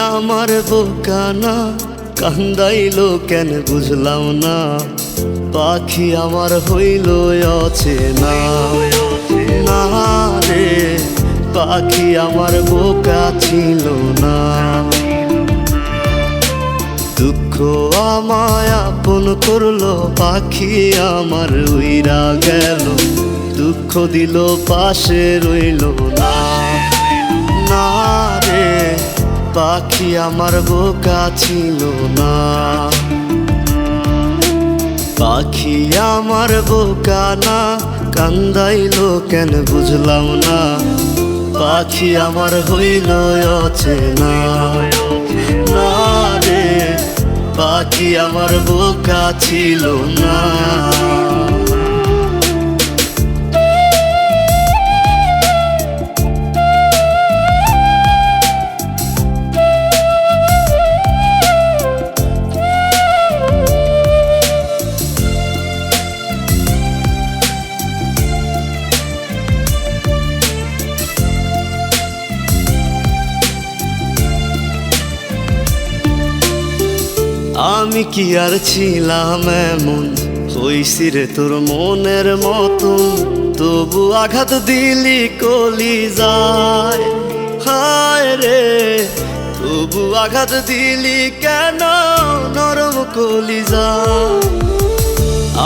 আমার বোকা না, কান্দাইলো কেন বুঝলাম না। পাখি আমার হইল অচেনা, না রে পাখি আমার বোকা ছিল না। দুঃখ আমায় আপন করলো, পাখি আমার উইরা গেল। দুঃখ দিল পাশে রইল না, না রে পাখি আমার বোকা ছিল না। পাখি আমার বোকা না, কান্দাইলো কেন বুঝলাম না। পাখি আমার হইল অচেনা, না রে পাখি আমার বোকা ছিল না। আমি কি আর ছিলাম এমন, হইছি রে তোর মনের মতন। তবু আঘাত দিলি কলিজায়, হায় রে তবু আঘাত দিলি কেন নরম কলিজায়।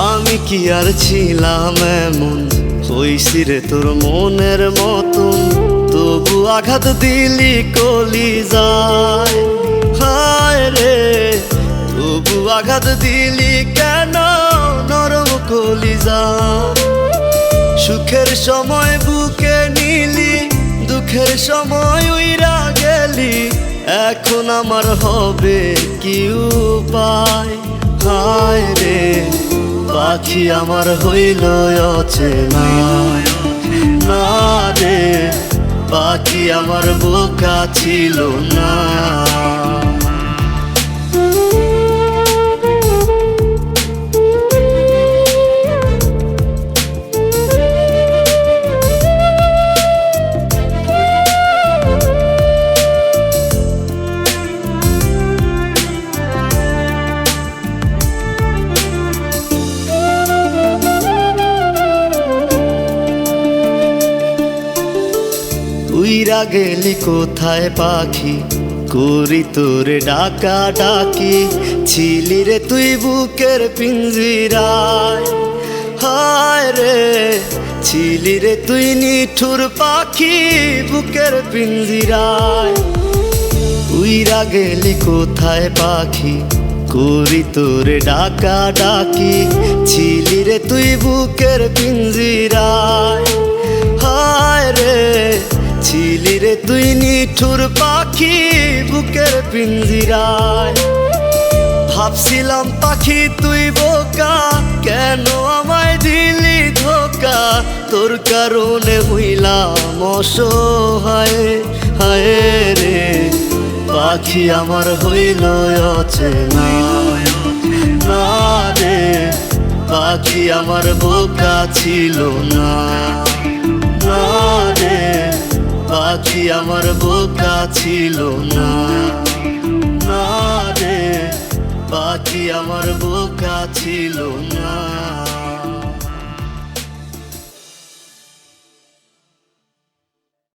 আমি কি আর ছিলাম এমন, হইছি রে তোর মনের মতন। তবু আঘাত দিলি কলিজায়, হায় রে তবু আঘাত দিলি কেন নরম কলিজায়। সুখের সময় বুকে নিলি, দুঃখের সময় উইরা গেলি। এখন আমার হবে কি উপায়, হায় রে পাখি আমার হইল অচেনা, না রে পাখি আমার বোকা ছিল না। উইরা গেলি কোথায় পাখি, করি তোরে ডাকা ডাকি। ছিলি রে তুই বুকের পিঞ্জিরায়, হায় রে ছিলি রে তুই নিঠুর পাখি বুকের পিঞ্জিরায়। উইরা গেলি কোথায় পাখি, করি তোরে ডাকা ডাকি। ছিলি রে তুই বুকের পিঞ্জিরায়, হায় রে ছিলি রে তুই নিঠুর পাখি বুকের পিঞ্জিরায়। ভাবছিলাম পাখি তুই বোকা, কেন আমায় দিলি ধোকা। তোর কারণে হইলাম অসহায়, হায় রে পাখি আমার হইল অচেনা, না রে পাখি আমার বোকা ছিল না, না রে পাখি আমার বোকা ছিল না, না রে পাখি আমার বোকা ছিল না।